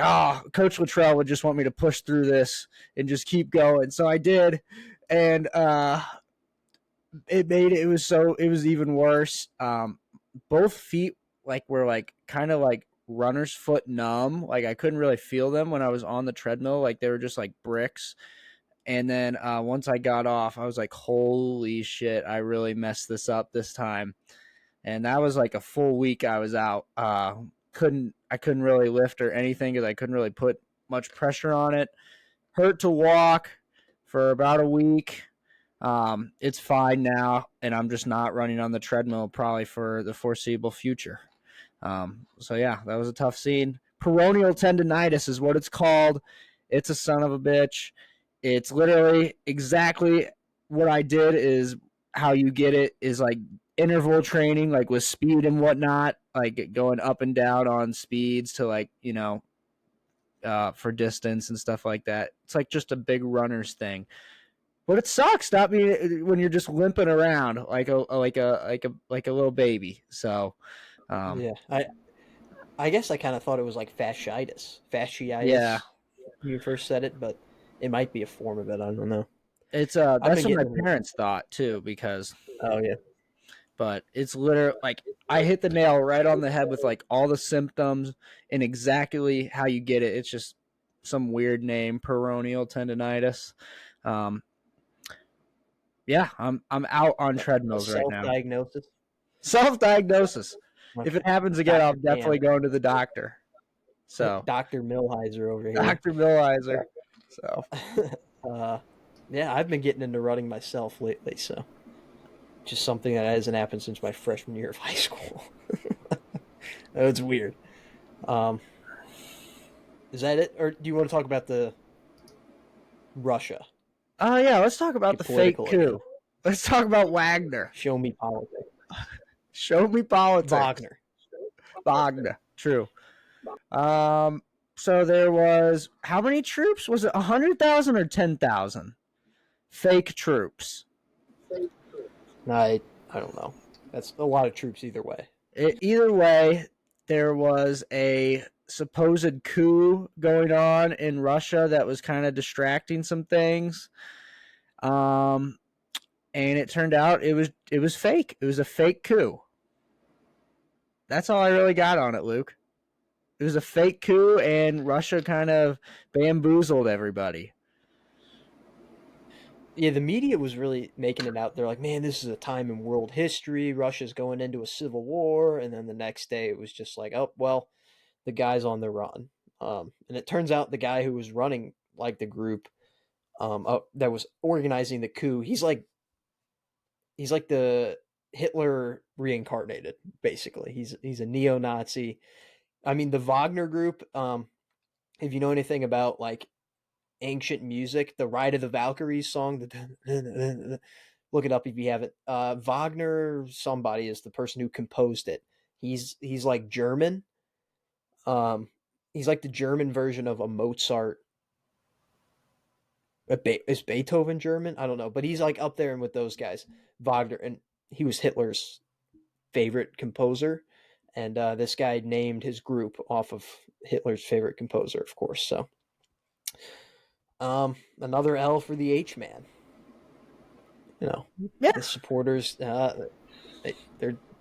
Coach Luttrell would just want me to push through this and just keep going. So I did. And it was even worse. Both feet were kind of like runner's foot numb. Like, I couldn't really feel them when I was on the treadmill. Like, they were just like bricks. And then once I got off, I was like, holy shit, I really messed this up this time. And that was like a full week I was out. I couldn't really lift or anything because I couldn't really put much pressure on it. Hurt to walk for about a week. It's fine now, and I'm just not running on the treadmill probably for the foreseeable future. So yeah, that was a tough scene. Peroneal tendonitis is what it's called. It's a son of a bitch. It's literally exactly what I did is how you get it is like interval training, like with speed and whatnot, like going up and down on speeds to for distance and stuff like that. It's like just a big runner's thing. But it sucks not being when you're just limping around like a little baby. So Yeah, I guess I kind of thought it was like yeah, fasciitis when you first said it, but it might be a form of it. I don't know. it's I've that's been what my getting into parents thought too because Oh yeah. but it's literally like I hit the nail right on the head with like all the symptoms and exactly how you get it. It's just some weird name, peroneal tendonitis. Um, yeah, I'm out on A treadmills right now. self-diagnosis. Self-diagnosis. If it Okay. happens again, I'll Dr. Dan. definitely go to the doctor. So, Dr. Millheiser over here. Dr. Millizer. So, uh, yeah, I've been getting into running myself lately, so just something that hasn't happened since my freshman year of high school. It's weird. Um, is that it, or do you want to talk about the Russia? oh yeah, let's talk about Get the fake political again. coup. Let's talk about Wagner. Show me politics. Show me politics. Wagner. Wagner. True. Um, so there was how many troops? Was it 100,000 or 10,000 fake troops? I don't know. That's a lot of troops either way. Either way, there was a supposed coup going on in Russia that was kind of distracting some things. And it turned out it was fake. It was a fake coup. That's all I really got on it, Luke. It was a fake coup, and Russia kind of bamboozled everybody. Yeah, the media was really making it out. They're like, man, this is a time in world history. Russia's going into a civil war. And then the next day it was just like, oh, well, the guy's on the run. And it turns out the guy who was running like the group that was organizing the coup, he's like the Hitler reincarnated, basically. He's a neo-Nazi. I mean, the Wagner group, if you know anything about like ancient music, the Ride of the Valkyries song, look it up if you haven't. Wagner, somebody is the person who composed it. He's like German. Um, he's like the German version of a Mozart. Is Beethoven German? I don't know, but he's like up there and with those guys, Wagner, and he was Hitler's favorite composer. And this guy named his group off of Hitler's favorite composer, of course. So, another L for the H man. You know, Yeah, the supporters,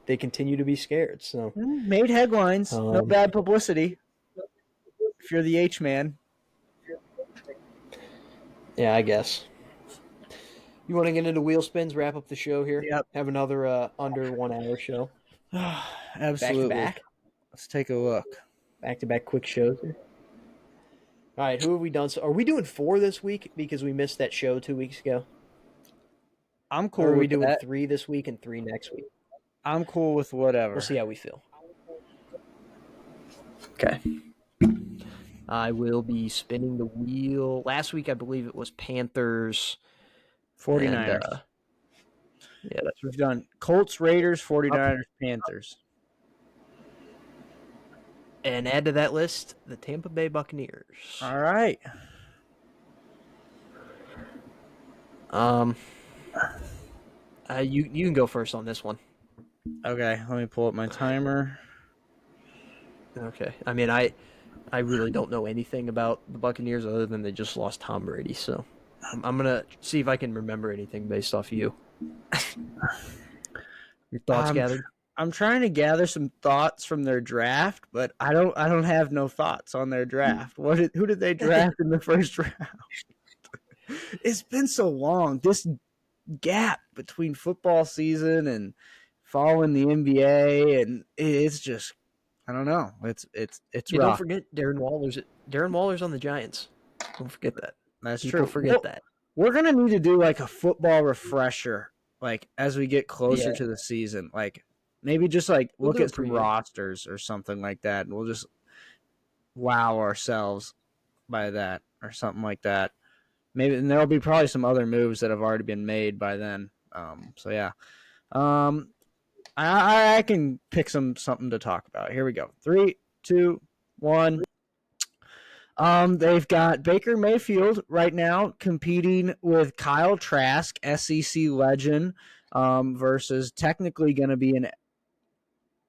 they continue to be scared. So, made headlines. No um, bad publicity. If you're the H man. yeah, I guess. You want to get into wheel spins? Wrap up the show here. Yep. Have another under 1 hour show. Back to Absolutely. back. Let's take a look. Back to back quick shows here. All right, who have we done? So, are we doing 4 this week because we missed that show 2 weeks ago? I'm Or cool are we with doing that. 3 this week and 3 next week? I'm cool with whatever. We'll see how we feel. Okay. I will be spinning the wheel. Last week, I believe it was Panthers. 49ers. And, yeah, that's We've done Colts, Raiders, 49ers, Panthers. And add to that list the Tampa Bay Buccaneers. All right. You can go first on this one. Okay, let me pull up my timer. Okay. I mean, I really don't know anything about the Buccaneers other than they just lost Tom Brady. So I'm gonna see if I can remember anything based off you. Your thoughts gathered. I'm trying to gather some thoughts from their draft, but I don't have no thoughts on their draft. Who did they draft in the first round? It's been so long. This gap between football season and following the NBA, and it's just I don't know. It's Yeah, rough. don't forget Darren Waller's. Darren Waller's on the Giants. Don't forget that. That's People true. forget that. We're gonna need to do like a football refresher, like as we get closer Yeah. to the season. Like maybe just like We'll look do a at some preview. rosters or something like that, and we'll just wow ourselves by that or something like that. Maybe and there'll be probably some other moves that have already been made by then. So yeah. I can pick something to talk about. Here we go. 3, 2, 1. They've got Baker Mayfield right now competing with Kyle Trask, SEC legend, versus technically going to be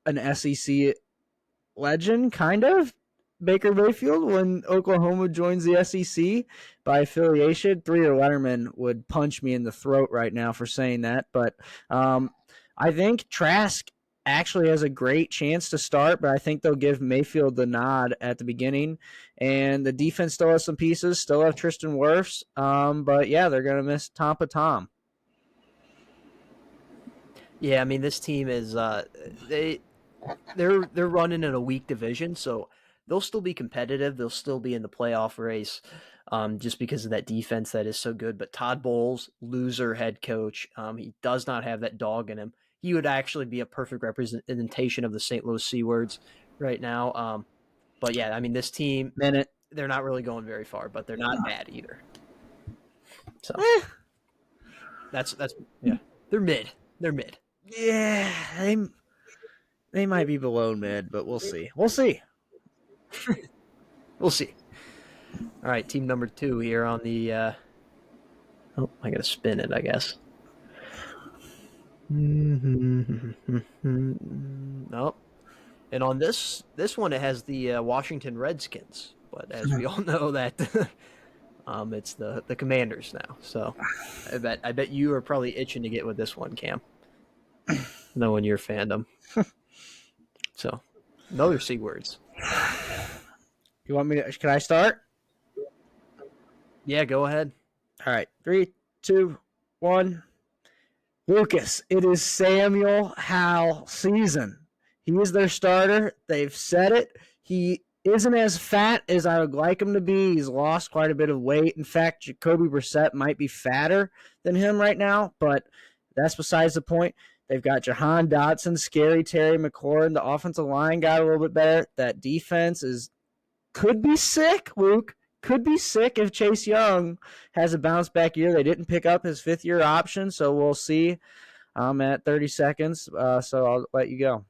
an SEC legend, kind of. Baker Mayfield when Oklahoma joins the SEC by affiliation. Three-year Letterman would punch me in the throat right now for saying that, but I think Trask actually has a great chance to start, but I think they'll give Mayfield the nod at the beginning. And the defense still has some pieces, still have Tristan Wirfs, but yeah, they're going to miss Tampa Tom. Yeah, I mean this team is they're running in a weak division, so they'll still be competitive. They'll still be in the playoff race, just because of that defense that is so good. But Todd Bowles, loser head coach, he does not have that dog in him. He would actually be a perfect representation of the St. Louis Seawards right now. But yeah, I mean this team, they're not really going very far, but they're not bad either. So that's yeah, they're mid. They're mid. Yeah, they might be below mid, but we'll see. We'll see. We'll see. All right, team number 2 here on the. Oh, I gotta spin it, I guess. Nope. And on this one, it has the Washington Redskins, but as we all know, that it's the Commanders now. So I bet you are probably itching to get with this one, Cam. Knowing your fandom. So, know your C words. You want me to? Can I start? Yeah, go ahead. All right, 3, 2, 1. Lucas, it is Samuel Howell season. He is their starter. They've said it. He isn't as fat as I would like him to be. He's lost quite a bit of weight. In fact, Jacoby Brissett might be fatter than him right now, but that's besides the point. They've got Jahan Dotson, Scary Terry McLaurin. The offensive line got a little bit better. That defense could be sick, Luke. Could be sick if Chase Young has a bounce back year. They didn't pick up his 5th-year option, so we'll see. I'm at 30 seconds, so I'll let you go.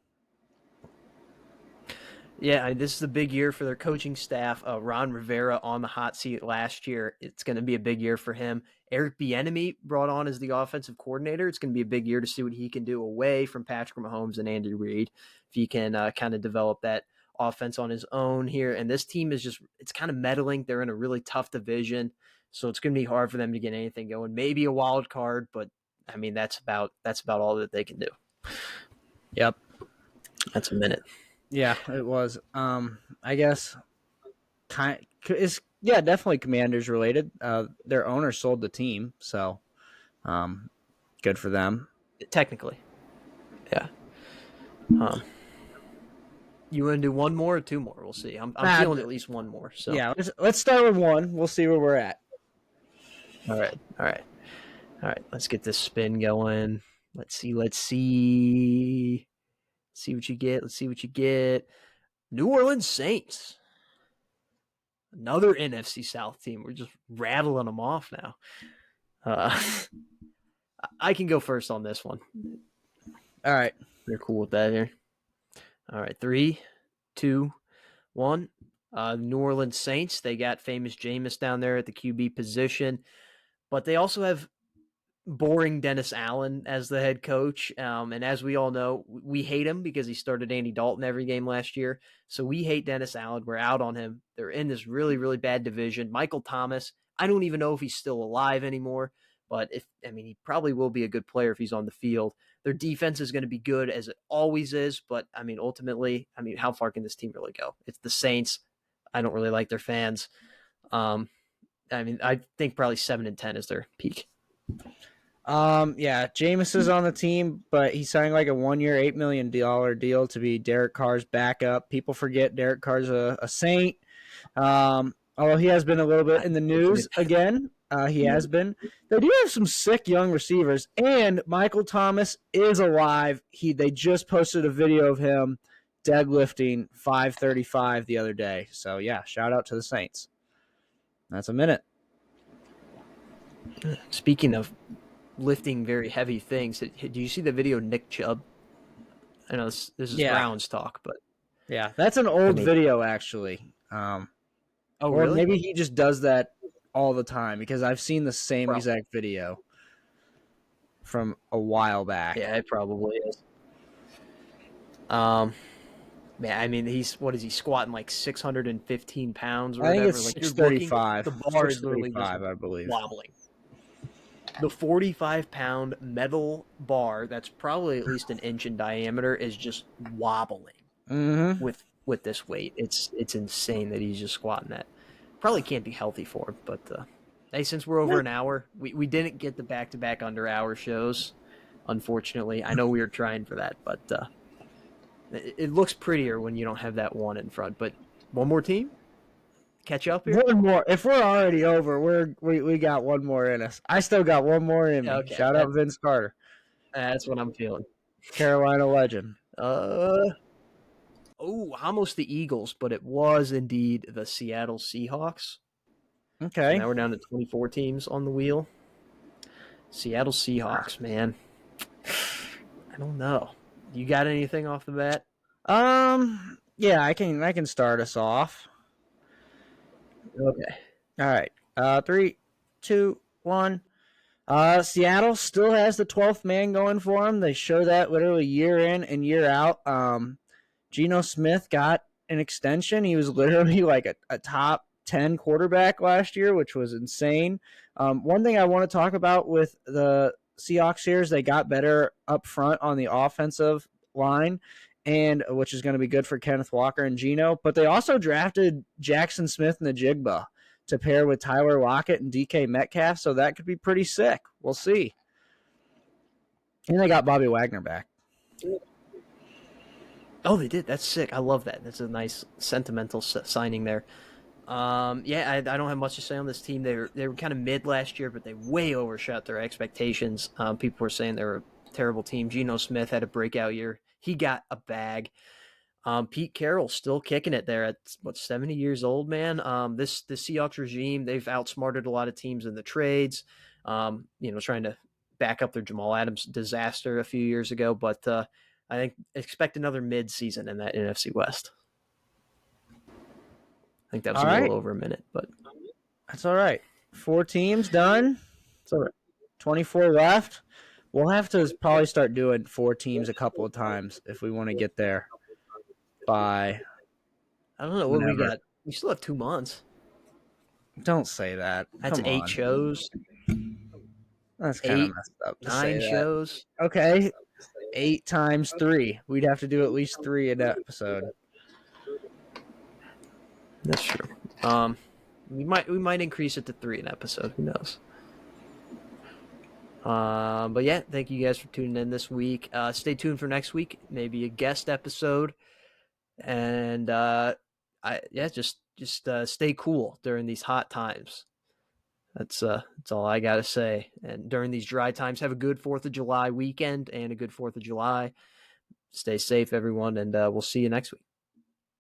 Yeah, this is a big year for their coaching staff. Ron Rivera on the hot seat last year. It's going to be a big year for him. Eric Bieniemy brought on as the offensive coordinator. It's going to be a big year to see what he can do away from Patrick Mahomes and Andy Reid. If he can kind of develop that offense on his own here. And this team is it's kind of meddling. They're in a really tough division, so it's going to be hard for them to get anything going. Maybe a wild card, but I mean that's about all that they can do. Yep, that's a minute. Yeah, it was. I guess definitely Commanders related. Their owner sold the team, so good for them. Technically, yeah. You want to do one more or 2 more? We'll see. I'm feeling at least one more. So yeah, let's start with one. We'll see where we're at. All right. Let's get this spin going. Let's see. See what you get. Let's see what you get. New Orleans Saints. Another NFC South team. We're just rattling them off now. I can go first on this one. All right. They're cool with that here. All right. 3, 2, 1. New Orleans Saints. They got famous Jameis down there at the QB position, but they also have boring Dennis Allen as the head coach. And as we all know, we hate him because he started Andy Dalton every game last year. So we hate Dennis Allen. We're out on him. They're in this really, really bad division. Michael Thomas, I don't even know if he's still alive anymore, but he probably will be a good player if he's on the field. Their defense is going to be good as it always is, but ultimately, how far can this team really go? It's the Saints. I don't really like their fans. I think probably 7-10 is their peak. Yeah, Jameis is on the team, but he's signing like a 1-year, $8 million deal to be Derek Carr's backup. People forget Derek Carr's a Saint. Although he has been a little bit in the news again. He has been. They do have some sick young receivers, and Michael Thomas is alive. They just posted a video of him deadlifting 535 the other day. So, yeah, shout out to the Saints. That's a minute. Speaking of lifting very heavy things, do you see the video of Nick Chubb? I know this is Browns talk, but yeah, that's an old video actually. Oh, Or really? maybe he just does that all the time because I've seen the same Probably. exact video from a while back. Yeah, it probably is. Um, Man, I mean, what is he squatting like 615 pounds or I think whatever? it's Like you're looking, 635. the bar is literally just 635, I believe. wobbling. The 45-pound metal bar that's probably at least an inch in diameter is just wobbling Mm-hmm. with this weight. It's insane that he's just squatting that. Probably can't be healthy for him, but hey, since we're over an hour, we didn't get the back-to-back under-hour shows, unfortunately. I know we were trying for that, but it looks prettier when you don't have that one in front. But one more team? Catch up here? One more. If we're already over, we got one more in us. I still got one more in me. Okay, Shout out Vince Carter, that's what I'm feeling. Carolina legend. Oh, almost the Eagles, but it was indeed the Seattle Seahawks. So Okay. now we're down to 24 teams on the wheel. Seattle Seahawks, man. I don't know. You got anything off the bat? Yeah, I can start us off. Okay. All right. 3, 2, 1. Seattle still has the 12th man going for them. They show that literally year in and year out. Geno Smith got an extension. He was literally like a top 10 quarterback last year, which was insane. One thing I want to talk about with the Seahawks here is they got better up front on the offensive line, and which is going to be good for Kenneth Walker and Geno. But they also drafted Jackson Smith and the Jigba to pair with Tyler Lockett and DK Metcalf, so that could be pretty sick. We'll see. And they got Bobby Wagner back. Oh, they did. That's sick. I love that. That's a nice sentimental signing there. Yeah, I don't have much to say on this team. They were kind of mid last year, but they way overshot their expectations. People were saying they were a terrible team. Geno Smith had a breakout year. He got a bag. Pete Carroll still kicking it there at 70 years old, man. The Seahawks regime, they've outsmarted a lot of teams in the trades. Trying to back up their Jamal Adams disaster a few years ago, but I think expect another mid-season in that NFC West. I think that was All a little right. over a minute, but That's all right. 4 teams done. it's all right. 24 left. We'll have to probably start doing 4 teams a couple of times if we want to get there by I don't know what we whenever. got. We still have 2 months. Don't say that. That's Come 8 on. shows, That's kind of 8, messed up to 9 say that. shows. Okay. 8 times 3. We'd have to do at least 3 an episode. That's true. We might increase it to 3 an episode. Who knows? But yeah, thank you guys for tuning in this week. Stay tuned for next week, maybe a guest episode, and just stay cool during these hot times. That's all I gotta say. And during these dry times, have a good 4th of July weekend and a good 4th of July. Stay safe, everyone, and we'll see you next week.